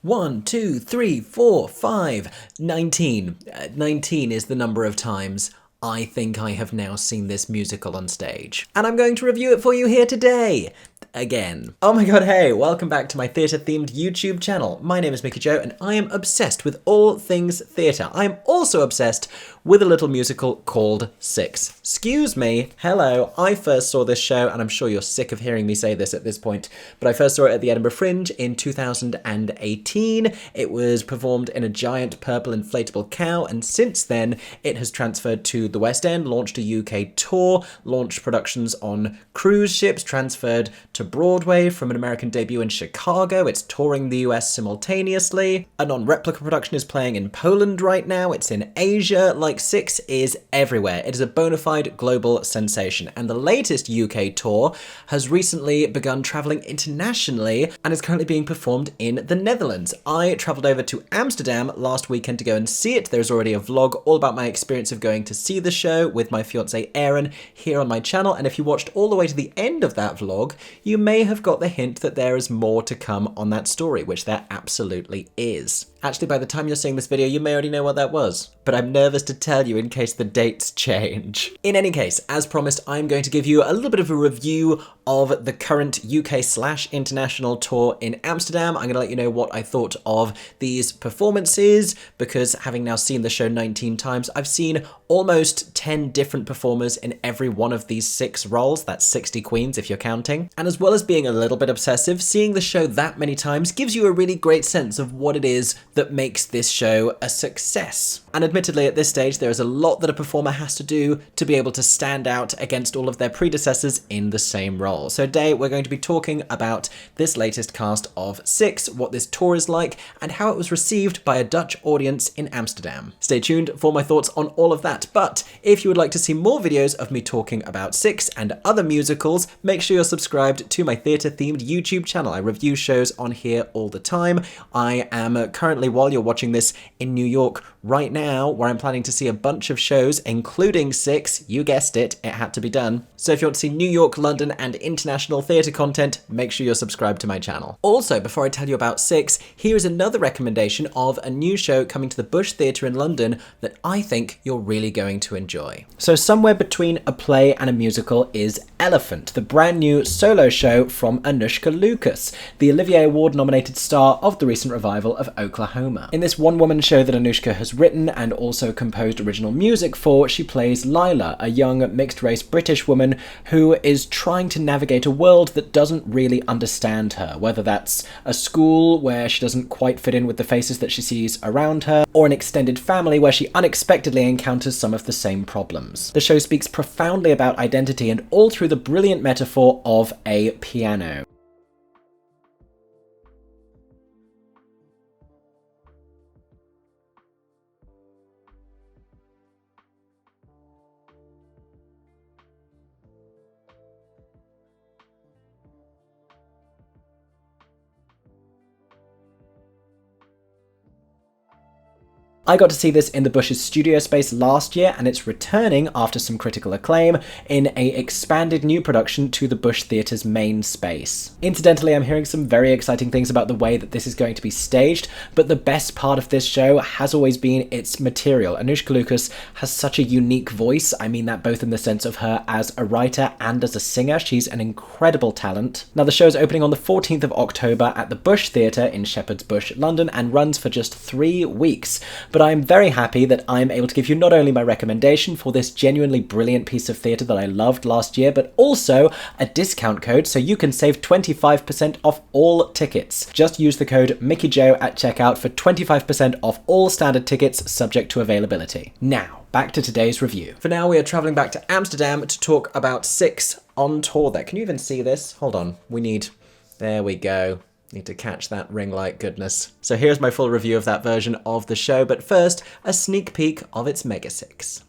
1, 2, 3, 4, 5, 19. 19 is the number of times I think I have now seen this musical on stage. And I'm going to review it for you here today. Again. Oh my god, hey, welcome back to my theatre-themed YouTube channel. My name is Mickey Jo, and I am obsessed with all things theatre. I am also obsessed with a little musical called Six. Excuse me, hello, I first saw this show, and I'm sure you're sick of hearing me say this at this point, but I first saw it at the Edinburgh Fringe in 2018. It was performed in a giant purple inflatable cow, and since then, it has transferred to the West End, launched a UK tour, launched productions on cruise ships, transferred to Broadway from an American debut in Chicago. It's touring the US simultaneously. A non-replica production is playing in Poland right now. It's in Asia. Like, Six is everywhere. It is a bona fide global sensation. And the latest UK tour has recently begun traveling internationally and is currently being performed in the Netherlands. I traveled over to Amsterdam last weekend to go and see it. There's already a vlog all about my experience of going to see the show with my fiancée Erin here on my channel. And if you watched all the way to the end of that vlog, you may have got the hint that there is more to come on that story, which there absolutely is. Actually, by the time you're seeing this video, you may already know what that was, but I'm nervous to tell you in case the dates change. In any case, as promised, I'm going to give you a little bit of a review of the current UK/international tour in Amsterdam. I'm going to let you know what I thought of these performances, because having now seen the show 19 times, I've seen almost 10 different performers in every one of these 6 roles. That's 60 queens if you're counting. And as well as being a little bit obsessive, seeing the show that many times gives you a really great sense of what it is that makes this show a success. And admittedly, at this stage, there is a lot that a performer has to do to be able to stand out against all of their predecessors in the same role. So today, we're going to be talking about this latest cast of Six, what this tour is like, and how it was received by a Dutch audience in Amsterdam. Stay tuned for my thoughts on all of that. But if you would like to see more videos of me talking about Six and other musicals, make sure you're subscribed to my theatre-themed YouTube channel. I review shows on here all the time. I am currently, while you're watching this, in New York right now, where I'm planning to see a bunch of shows, including Six. You guessed it, it had to be done. So if you want to see New York, London, and international theatre content, make sure you're subscribed to my channel. Also, before I tell you about Six, here is another recommendation of a new show coming to the Bush Theatre in London that I think you're really going to enjoy. So somewhere between a play and a musical is Elephant, the brand new solo show from Anushka Lucas, the Olivier Award-nominated star of the recent revival of Oklahoma. In this one-woman show that Anushka has written and also composed original music for, she plays Lila, a young mixed-race British woman who is trying to navigate a world that doesn't really understand her, whether that's a school where she doesn't quite fit in with the faces that she sees around her, or an extended family where she unexpectedly encounters some of the same problems. The show speaks profoundly about identity, and all through the brilliant metaphor of a piano. I got to see this in the Bush's studio space last year, and it's returning after some critical acclaim in an expanded new production to the Bush Theatre's main space. Incidentally, I'm hearing some very exciting things about the way that this is going to be staged, but the best part of this show has always been its material. Anushka Lucas has such a unique voice. I mean that both in the sense of her as a writer and as a singer. She's an incredible talent. Now, the show's opening on the 14th of October at the Bush Theatre in Shepherd's Bush, London, and runs for just 3 weeks. But I'm very happy that I'm able to give you not only my recommendation for this genuinely brilliant piece of theatre that I loved last year, but also a discount code so you can save 25% off all tickets. Just use the code MickeyJo at checkout for 25% off all standard tickets, subject to availability. Now, back to today's review. For now, we are travelling back to Amsterdam to talk about Six on tour there. Can you even see this? Hold on, there we go. Need to catch that ring light goodness. So here's my full review of that version of the show, but first, a sneak peek of its Mega Six.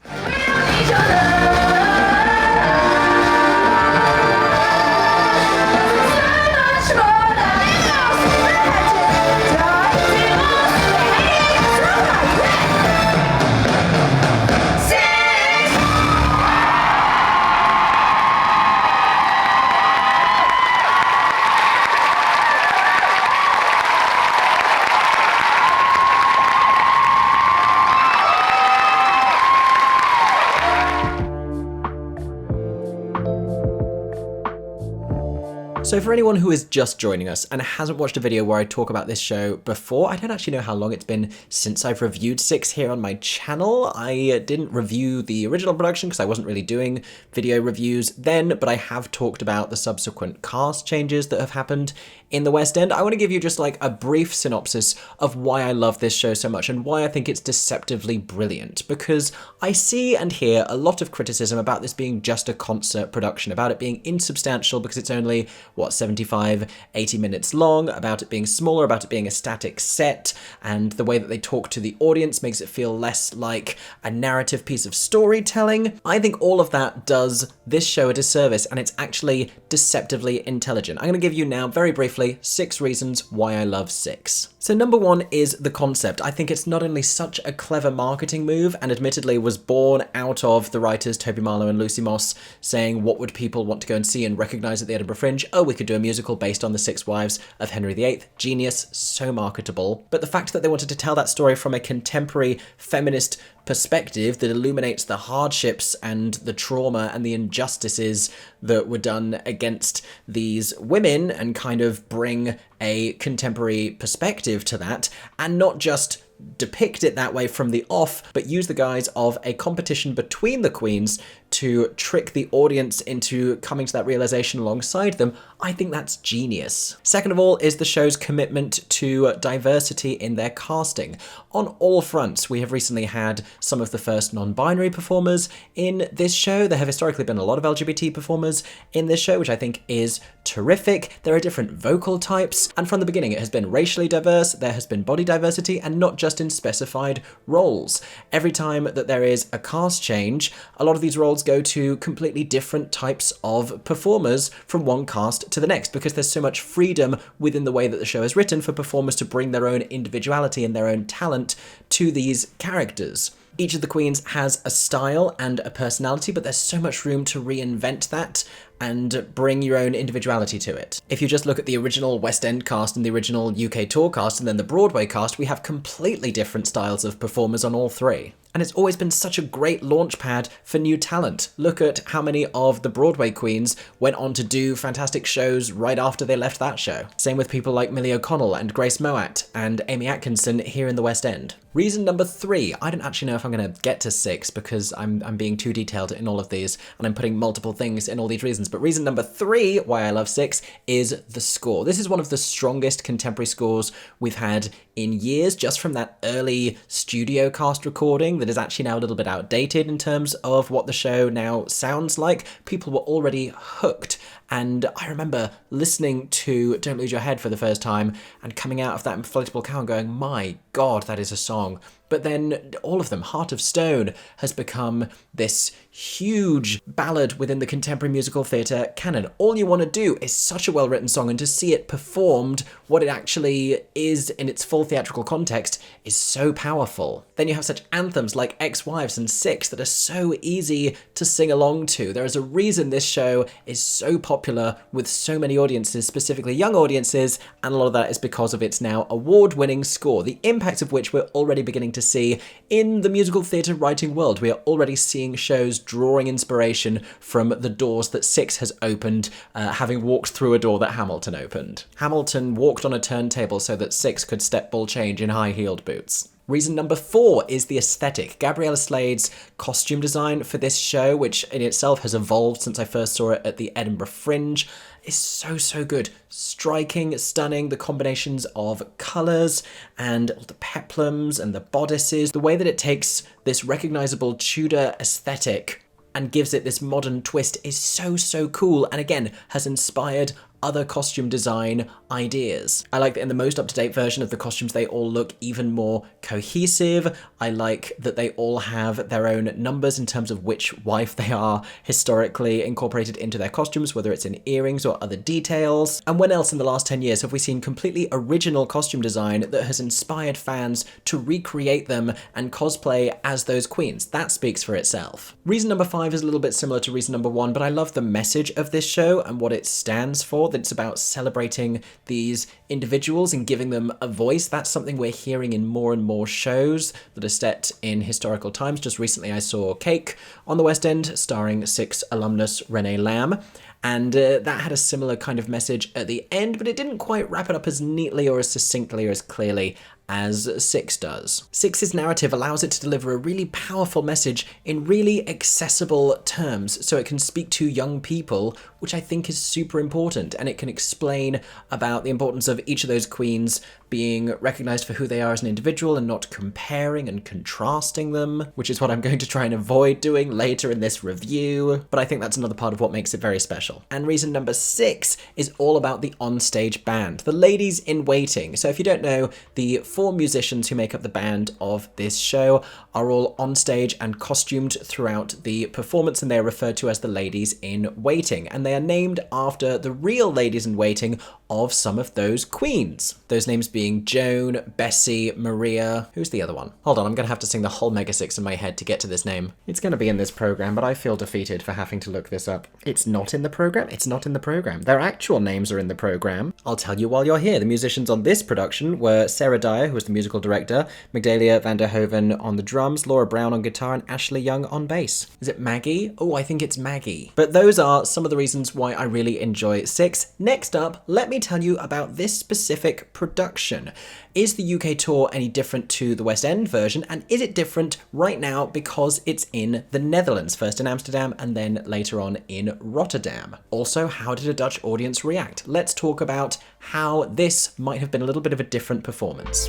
So for anyone who is just joining us and hasn't watched a video where I talk about this show before, I don't actually know how long it's been since I've reviewed Six here on my channel. I didn't review the original production because I wasn't really doing video reviews then, but I have talked about the subsequent cast changes that have happened in the West End. I want to give you just like a brief synopsis of why I love this show so much and why I think it's deceptively brilliant, because I see and hear a lot of criticism about this being just a concert production, about it being insubstantial because it's only, 75, 80 minutes long, about it being smaller, about it being a static set, and the way that they talk to the audience makes it feel less like a narrative piece of storytelling. I think all of that does this show a disservice, and it's actually deceptively intelligent. I'm going to give you now, very briefly, 6 reasons why I love Six. So number 1 is the concept. I think it's not only such a clever marketing move, and admittedly was born out of the writers Toby Marlowe and Lucy Moss saying, what would people want to go and see and recognise at the Edinburgh Fringe? Oh, we could do a musical based on the 6 wives of Henry VIII. Genius, so marketable. But the fact that they wanted to tell that story from a contemporary feminist perspective that illuminates the hardships and the trauma and the injustices that were done against these women and kind of bring a contemporary perspective to that, and not just depict it that way from the off, but use the guise of a competition between the queens to trick the audience into coming to that realization alongside them. I think that's genius. Second of all is the show's commitment to diversity in their casting. On all fronts, we have recently had some of the first non-binary performers in this show. There have historically been a lot of LGBT performers in this show, which I think is terrific. There are different vocal types, and from the beginning it has been racially diverse, there has been body diversity, and not just in specified roles. Every time that there is a cast change, a lot of these roles go to completely different types of performers from one cast to the next, because there's so much freedom within the way that the show is written for performers to bring their own individuality and their own talent to these characters. Each of the queens has a style and a personality, but there's so much room to reinvent that and bring your own individuality to it. If you just look at the original West End cast and the original UK tour cast and then the Broadway cast, we have completely different styles of performers on all 3. And it's always been such a great launch pad for new talent. Look at how many of the Broadway queens went on to do fantastic shows right after they left that show. Same with people like Millie O'Connell and Grace Moat and Amy Atkinson here in the West End. Reason number 3, I don't actually know if I'm going to get to 6 because I'm being too detailed in all of these and I'm putting multiple things in all these reasons, but reason number 3 why I love Six is the score. This is one of the strongest contemporary scores we've had in years, just from that early studio cast recording that is actually now a little bit outdated in terms of what the show now sounds like. People were already hooked. And I remember listening to Don't Lose Your Head for the first time and coming out of that Inflatable Cow and going, my God, that is a song. But then all of them, Heart of Stone has become this huge ballad within the contemporary musical theatre canon. All you want to do is such a well-written song, and to see it performed, what it actually is in its full theatrical context, is so powerful. Then you have such anthems like Ex-Wives and Six that are so easy to sing along to. There is a reason this show is so popular with so many audiences, specifically young audiences, and a lot of that is because of its now award-winning score, the impact of which we're already beginning to see in the musical theatre writing world. We are already seeing shows drawing inspiration from the doors that Six has opened, having walked through a door that Hamilton opened. Hamilton walked on a turntable so that Six could step ball change in high-heeled boots. Reason number 4 is the aesthetic. Gabriella Slade's costume design for this show, which in itself has evolved since I first saw it at the Edinburgh Fringe, is so good. Striking, stunning, the combinations of colours and the peplums and the bodices, the way that it takes this recognisable Tudor aesthetic and gives it this modern twist is so cool, and again has inspired other costume design ideas. I like that in the most up-to-date version of the costumes they all look even more cohesive. I like that they all have their own numbers in terms of which wife they are historically incorporated into their costumes, whether it's in earrings or other details. And when else in the last 10 years have we seen completely original costume design that has inspired fans to recreate them and cosplay as those queens? That speaks for itself. Reason number 5 is a little bit similar to reason number 1, but I love the message of this show and what it stands for, that it's about celebrating these individuals and giving them a voice. That's something we're hearing in more and more shows that are set in historical times. Just recently I saw Cake on the West End starring Six alumnus Renee Lamb, and that had a similar kind of message at the end, but it didn't quite wrap it up as neatly or as succinctly or as clearly as 6 does. 6's narrative allows it to deliver a really powerful message in really accessible terms, so it can speak to young people, which I think is super important, and it can explain about the importance of each of those queens being recognized for who they are as an individual and not comparing and contrasting them, which is what I'm going to try and avoid doing later in this review, but I think that's another part of what makes it very special. And reason number 6 is all about the onstage band, the ladies in waiting. So if you don't know, the 4 musicians who make up the band of this show are all on stage and costumed throughout the performance, and they are referred to as the ladies in waiting, and they are named after the real ladies in waiting of some of those queens. Those names being Joan, Bessie, Maria. Who's the other one? Hold on, I'm gonna have to sing the whole Mega 6 in my head to get to this name. It's gonna be in this program, but I feel defeated for having to look this up. It's not in the program? It's not in the program. Their actual names are in the program. I'll tell you while you're here. The musicians on this production were Sarah Dyer, who was the musical director, Magdalia van der Hoven on the drums, Laura Brown on guitar, and Ashley Young on bass. Is it Maggie? Oh, I think it's Maggie. But those are some of the reasons why I really enjoy 6. Next up, let me tell you about this specific production. Is the UK tour any different to the West End version, and is it different right now because it's in the Netherlands, first in Amsterdam and then later on in Rotterdam? Also, how did a Dutch audience react? Let's talk about how this might have been a little bit of a different performance.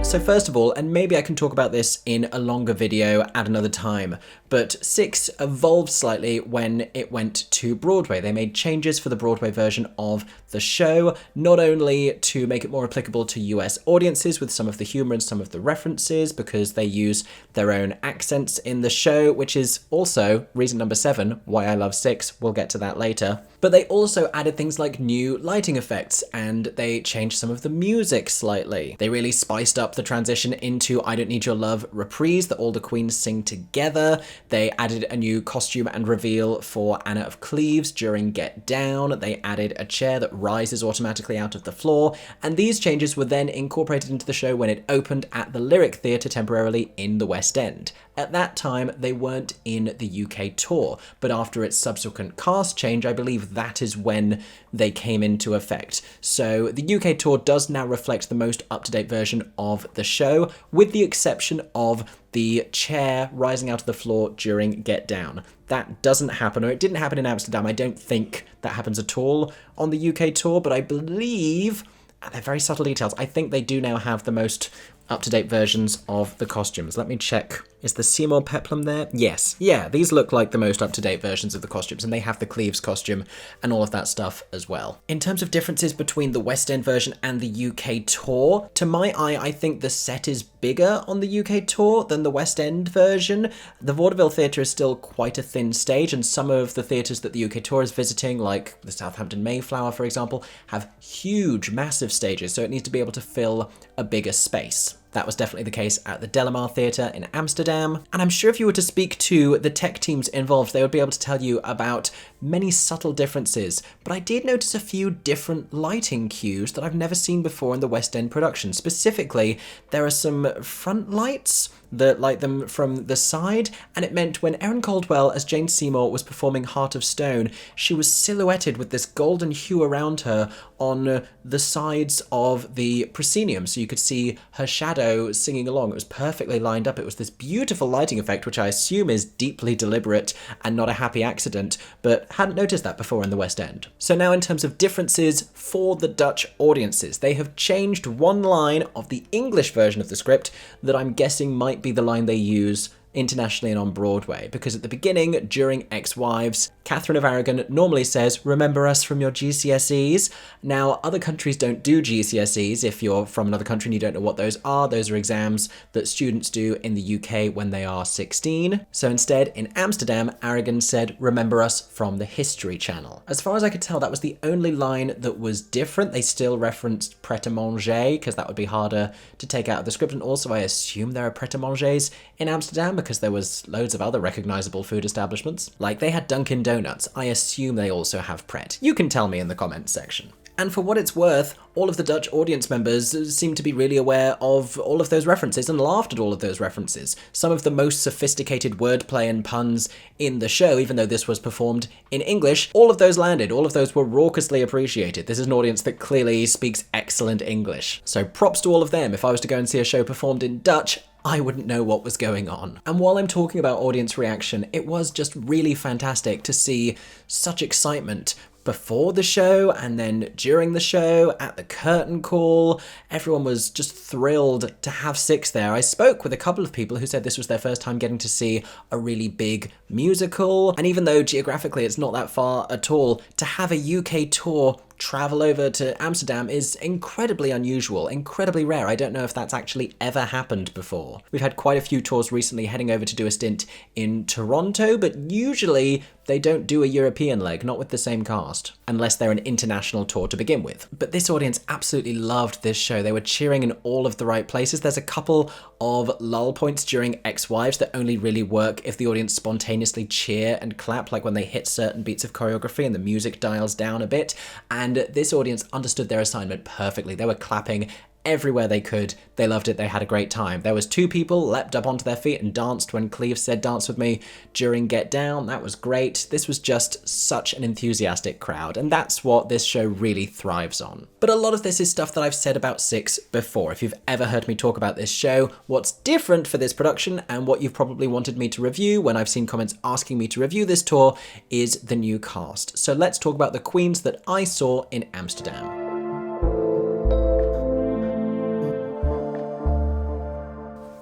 So first of all, and maybe I can talk about this in a longer video at another time, but 6 evolved slightly when it went to Broadway. They made changes for the Broadway version of the show, not only to make it more applicable to US audiences with some of the humor and some of the references, because they use their own accents in the show, which is also reason number 7 why I love 6. We'll get to that later. But they also added things like new lighting effects, and they changed some of the music slightly. They really spiced up the transition into I Don't Need Your Love reprise that all the queens sing together. They added a new costume and reveal for Anna of Cleves during Get Down. They added a chair that rises automatically out of the floor, and these changes were then incorporated into the show when it opened at the Lyric Theatre temporarily in the West End. At that time, they weren't in the UK tour, but after its subsequent cast change, I believe that is when they came into effect. So the UK tour does now reflect the most up-to-date version of the show, with the exception of the chair rising out of the floor during Get Down. That doesn't happen, or it didn't happen in Amsterdam. I don't think that happens at all on the UK tour, but I believe, and they're very subtle details, I think they do now have the most up-to-date versions of the costumes. Let me check. Is the Seymour Peplum there? Yes. Yeah, these look like the most up-to-date versions of the costumes, and they have the Cleves costume and all of that stuff as well. In terms of differences between the West End version and the UK tour, to my eye, I think the set is bigger on the UK tour than the West End version. The Vaudeville Theatre is still quite a thin stage, and some of the theatres that the UK tour is visiting, like the Southampton Mayflower, for example, have huge, massive stages, so it needs to be able to fill a bigger space. That was definitely the case at the DeLaMar Theatre in Amsterdam, and I'm sure if you were to speak to the tech teams involved, they would be able to tell you about many subtle differences, but I did notice a few different lighting cues that I've never seen before in the West End production. Specifically, there are some front lights that light them from the side, and it meant when Erin Caldwell as Jane Seymour was performing Heart of Stone, she was silhouetted with this golden hue around her on the sides of the proscenium, so you could see her shadow singing along. It was perfectly lined up. It was this beautiful lighting effect, which I assume is deeply deliberate and not a happy accident, but hadn't noticed that before in the West End. So now in terms of differences for the Dutch audiences, they have changed one line of the English version of the script that I'm guessing might be the line they use internationally and on Broadway, because at the beginning, during Ex-Wives, Catherine of Aragon normally says, "Remember us from your GCSEs." Now, other countries don't do GCSEs. If you're from another country and you don't know what those are exams that students do in the UK when they are 16. So instead, in Amsterdam, Aragon said, "Remember us from the History Channel." As far as I could tell, that was the only line that was different. They still referenced pret-a-manger, because that would be harder to take out of the script, and also I assume there are pret-a-mangers in Amsterdam, because because there was loads of other recognisable food establishments. Like, they had Dunkin' Donuts. I assume they also have Pret. You can tell me in the comments section. And for what it's worth, all of the Dutch audience members seem to be really aware of all of those references and laughed at all of those references. Some of the most sophisticated wordplay and puns in the show, even though this was performed in English, all of those landed, all of those were raucously appreciated. This is an audience that clearly speaks excellent English. So props to all of them. If I was to go and see a show performed in Dutch, I wouldn't know what was going on. And while I'm talking about audience reaction, it was just really fantastic to see such excitement before the show and then during the show, at the curtain call. Everyone was just thrilled to have Six there. I spoke with a couple of people who said this was their first time getting to see a really big musical. And even though geographically it's not that far at all, to have a UK tour travel over to Amsterdam is incredibly unusual, incredibly rare. I don't know if that's actually ever happened before. We've had quite a few tours recently heading over to do a stint in Toronto, but usually they don't do a European leg, not with the same cast, unless they're an international tour to begin with. But this audience absolutely loved this show. They were cheering in all of the right places. There's a couple of lull points during Ex-Wives that only really work if the audience spontaneously cheer and clap, like when they hit certain beats of choreography and the music dials down a bit. And this audience understood their assignment perfectly. They were clapping everywhere they could. They loved it. They had a great time. There was 2 people leapt up onto their feet and danced when Cleve said dance with me during Get Down. That was great. This was just such an enthusiastic crowd, and that's what this show really thrives on. But a lot of this is stuff that I've said about Six before. If you've ever heard me talk about this show, what's different for this production and what you've probably wanted me to review when I've seen comments asking me to review this tour is the new cast. So let's talk about the queens that I saw in Amsterdam.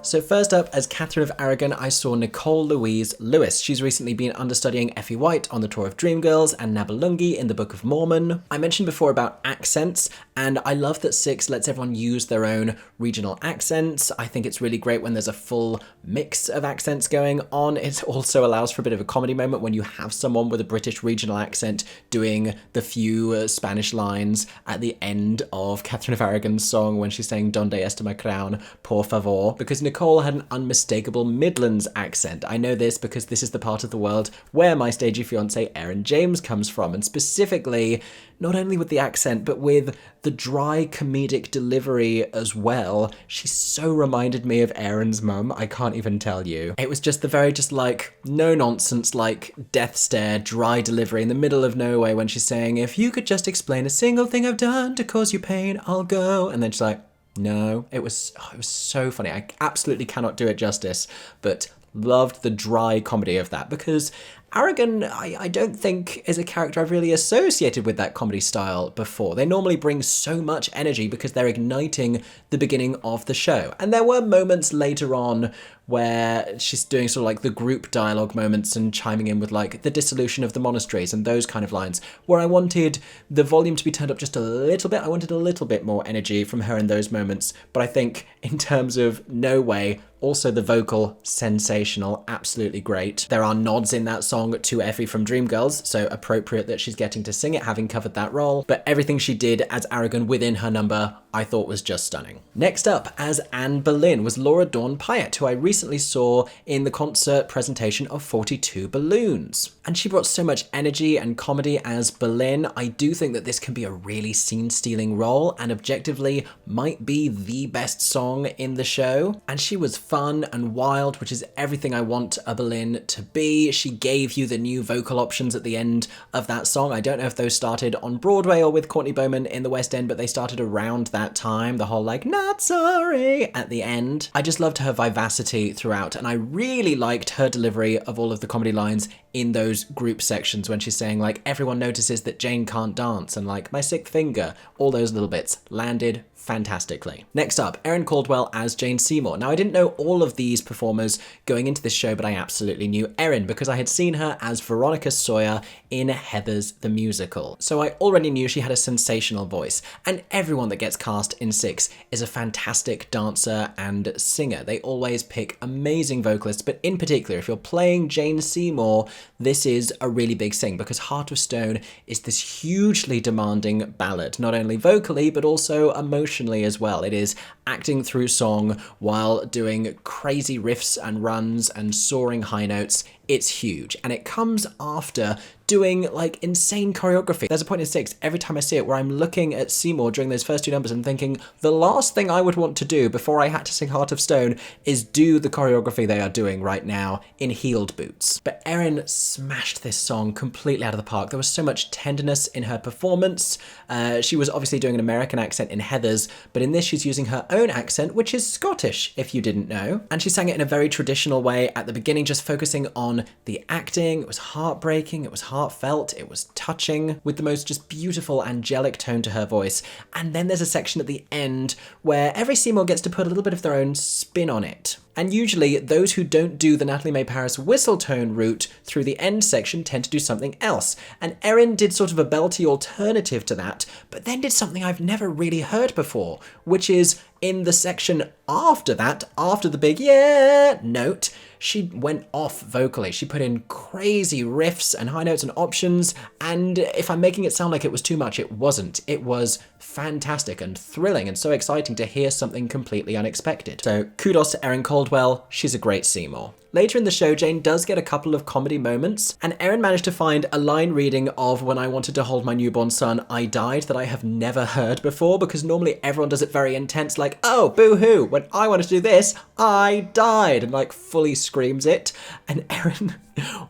So first up, as Catherine of Aragon, I saw Nicole Louise Lewis. She's recently been understudying Effie White on the tour of Dreamgirls and Nabulungi in the Book of Mormon. I mentioned before about accents, and I love that Six lets everyone use their own regional accents. I think it's really great when there's a full mix of accents going on. It also allows for a bit of a comedy moment when you have someone with a British regional accent doing the few Spanish lines at the end of Catherine of Aragon's song when she's saying Donde está mi crown, por favor, because Nicole had an unmistakable Midlands accent. I know this because this is the part of the world where my stagey fiancé Erin James comes from, and specifically not only with the accent but with the dry comedic delivery as well. She so reminded me of Erin's mum, I can't even tell you. It was just the very like no nonsense, like death stare, dry delivery in the middle of nowhere when she's saying, if you could just explain a single thing I've done to cause you pain, I'll go. And then she's like, no. It was so funny. I absolutely cannot do it justice, but loved the dry comedy of that, because Aragon, I don't think is a character I've really associated with that comedy style before. They normally bring so much energy because they're igniting the beginning of the show. And there were moments later on where she's doing sort of like the group dialogue moments and chiming in with like the dissolution of the monasteries and those kind of lines, where I wanted the volume to be turned up just a little bit. I wanted a little bit more energy from her in those moments. But I think in terms of No Way, also the vocal, sensational, absolutely great. There are nods in that song to Effie from Dreamgirls, so appropriate that she's getting to sing it, having covered that role. But everything she did as Aragon within her number, I thought was just stunning. Next up, as Anne Boleyn, was Laura Dawn Pyatt, who I recently saw in the concert presentation of 42 Balloons. And she brought so much energy and comedy as Boleyn. I do think that this can be a really scene-stealing role, and objectively might be the best song in the show. And she was fun and wild, which is everything I want a Boleyn to be. She gave you the new vocal options at the end of that song. I don't know if those started on Broadway or with Courtney Bowman in the West End, but they started around that time. The whole like, not sorry at the end. I just loved her vivacity throughout, and I really liked her delivery of all of the comedy lines in those group sections when she's saying like, everyone notices that Jane can't dance, and like, my sick finger. All those little bits landed fantastically. Next up, Erin Caldwell as Jane Seymour. Now, I didn't know all of these performers going into this show, but I absolutely knew Erin because I had seen her as Veronica Sawyer in Heathers the Musical. So I already knew she had a sensational voice, and everyone that gets cast in Six is a fantastic dancer and singer. They always pick amazing vocalists, but in particular, if you're playing Jane Seymour, this is a really big sing, because Heart of Stone is this hugely demanding ballad, not only vocally, but also emotionally as well. It is acting through song while doing crazy riffs and runs and soaring high notes. It's huge, and it comes after doing like insane choreography. There's a point in Six, every time I see it, where I'm looking at Seymour during those first two numbers and thinking the last thing I would want to do before I had to sing Heart of Stone is do the choreography they are doing right now in heeled boots. But Erin smashed this song completely out of the park. There was so much tenderness in her performance. She was obviously doing an American accent in Heathers, but in this she's using her own accent, which is Scottish, if you didn't know. And she sang it in a very traditional way at the beginning, just focusing on the acting. It was heartbreaking, it was heartfelt, it was touching, with the most just beautiful angelic tone to her voice. And then there's a section at the end where every Seymour gets to put a little bit of their own spin on it. And usually those who don't do the Natalie May Paris whistle tone route through the end section tend to do something else. And Erin did sort of a belty alternative to that, but then did something I've never really heard before, which is in the section after that, after the big yeah note, she went off vocally. She put in crazy riffs and high notes and options, and if I'm making it sound like it was too much, it wasn't. It was fantastic and thrilling and so exciting to hear something completely unexpected. So kudos to Erin Caldwell, she's a great Seymour. Later in the show, Jane does get a couple of comedy moments, and Erin managed to find a line reading of When I Wanted to Hold My Newborn Son, I Died, that I have never heard before, because normally everyone does it very intense, like, oh, boo-hoo, when I wanted to do this, I died, and like fully screams it. And Erin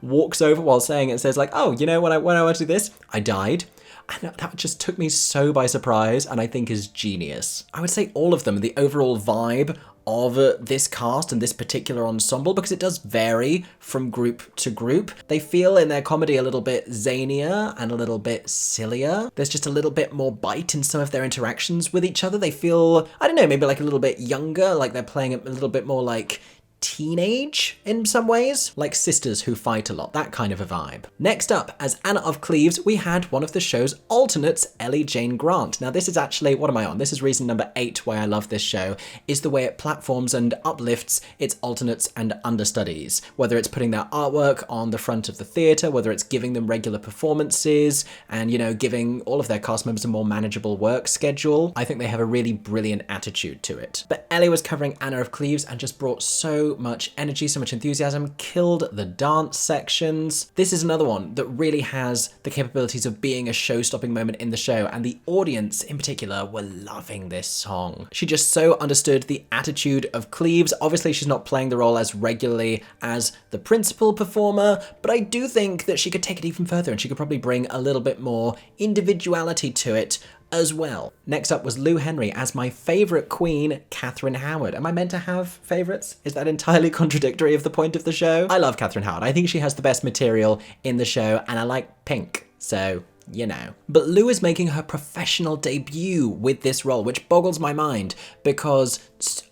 walks over while saying it and says like, oh, you know, when I wanted to do this, I died. And that just took me so by surprise, and I think is genius. I would say all of them, the overall vibe of this cast and this particular ensemble, because it does vary from group to group. They feel in their comedy a little bit zanier and a little bit sillier. There's just a little bit more bite in some of their interactions with each other. They feel, I don't know, maybe like a little bit younger, like they're playing a little bit more like teenage in some ways, like sisters who fight a lot, that kind of a vibe. Next up, as Anna of Cleves, we had one of the show's alternates, Ellie Jane Grant. Now this is actually, what am I on? This is reason number 8 why I love this show, is the way it platforms and uplifts its alternates and understudies. Whether it's putting their artwork on the front of the theatre, whether it's giving them regular performances, and, you know, giving all of their cast members a more manageable work schedule. I think they have a really brilliant attitude to it. But Ellie was covering Anna of Cleves and just brought so much energy, so much enthusiasm, killed the dance sections. This is another one that really has the capabilities of being a show-stopping moment in the show, and the audience in particular were loving this song. She just so understood the attitude of Cleves. Obviously she's not playing the role as regularly as the principal performer, but I do think that she could take it even further, and she could probably bring a little bit more individuality to it as well. Next up was Lou Henry as my favourite queen, Catherine Howard. Am I meant to have favourites? Is that entirely contradictory of the point of the show? I love Catherine Howard. I think she has the best material in the show, and I like pink, so you know. But Lou is making her professional debut with this role, which boggles my mind, because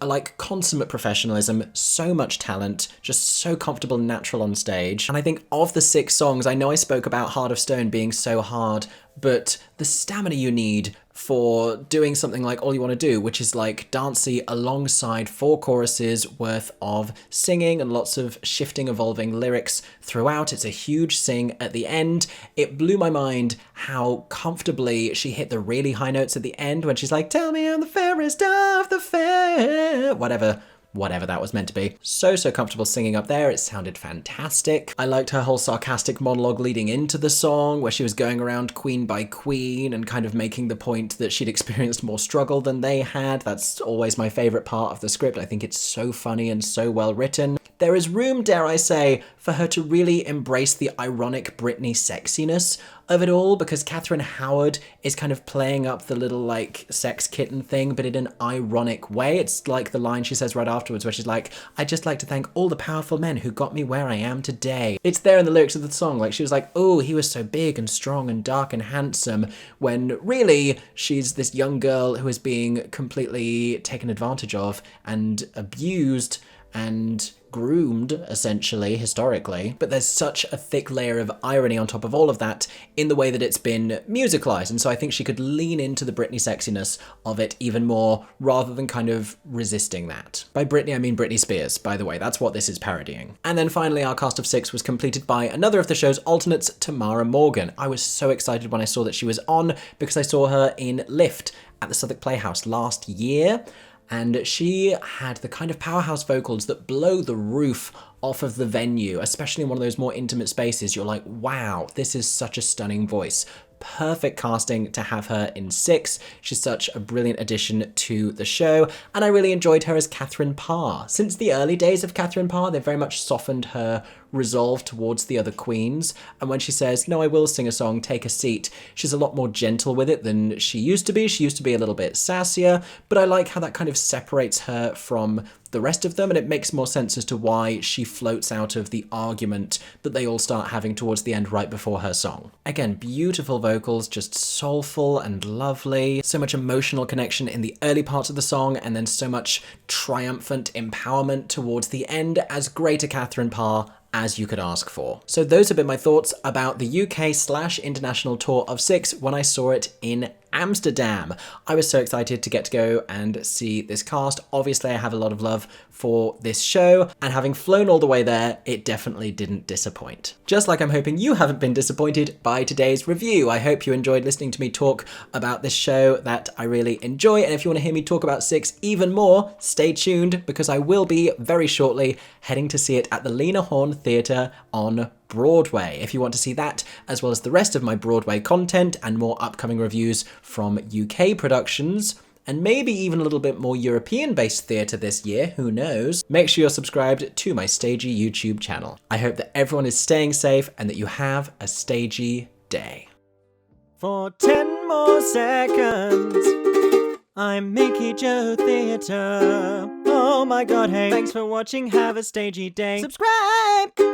like consummate professionalism, so much talent, just so comfortable and natural on stage. And I think of the 6 songs, I know I spoke about Heart of Stone being so hard, but the stamina you need for doing something like All You Want to Do, which is like dancey alongside 4 choruses worth of singing and lots of shifting, evolving lyrics throughout. It's a huge sing at the end. It blew my mind how comfortably she hit the really high notes at the end when she's like, tell me I'm the fairest of the fair, whatever that was meant to be. So comfortable singing up there. It sounded fantastic. I liked her whole sarcastic monologue leading into the song, where she was going around queen by queen and kind of making the point that she'd experienced more struggle than they had. That's always my favourite part of the script. I think it's so funny and so well written. There is room, dare I say, for her to really embrace the ironic Britney sexiness of it all, because Catherine Howard is kind of playing up the little like sex kitten thing, but in an ironic way. It's like the line she says right afterwards where she's like, I'd just like to thank all the powerful men who got me where I am today. It's there in the lyrics of the song. Like she was like, oh, he was so big and strong and dark and handsome, when really she's this young girl who is being completely taken advantage of and abused and groomed, essentially, historically, but there's such a thick layer of irony on top of all of that in the way that it's been musicalized, and so I think she could lean into the Britney sexiness of it even more, rather than kind of resisting that. By Britney, I mean Britney Spears, by the way, that's what this is parodying. And then finally, our cast of 6 was completed by another of the show's alternates, Tamara Morgan. I was so excited when I saw that she was on, because I saw her in Lift at the Southwark Playhouse last year, and she had the kind of powerhouse vocals that blow the roof off of the venue, especially in one of those more intimate spaces. You're like, wow, this is such a stunning voice. Perfect casting to have her in 6. She's such a brilliant addition to the show, and I really enjoyed her as Catherine Parr. Since the early days of Catherine Parr, they've very much softened her resolve towards the other queens, and when she says, no, I will sing a song, take a seat, she's a lot more gentle with it than she used to be. She used to be a little bit sassier, but I like how that kind of separates her from the rest of them, and it makes more sense as to why she floats out of the argument that they all start having towards the end right before her song. Again, beautiful vocals, just soulful and lovely, so much emotional connection in the early parts of the song, and then so much triumphant empowerment towards the end. As great a Catherine Parr as you could ask for. So those have been my thoughts about the UK/international tour of 6 when I saw it in Amsterdam. I was so excited to get to go and see this cast. Obviously, I have a lot of love for this show, and having flown all the way there, it definitely didn't disappoint. Just like I'm hoping you haven't been disappointed by today's review. I hope you enjoyed listening to me talk about this show that I really enjoy, and if you want to hear me talk about 6 even more, stay tuned, because I will be very shortly heading to see it at the Lena Horne Theatre on Broadway. If you want to see that, as well as the rest of my Broadway content and more upcoming reviews from UK productions, and maybe even a little bit more European-based theatre this year, who knows, make sure you're subscribed to my Stagey YouTube channel. I hope that everyone is staying safe and that you have a stagey day. For 10 more seconds, I'm MickeyJoTheatre. Oh my god, hey, thanks for watching, have a stagey day. Subscribe!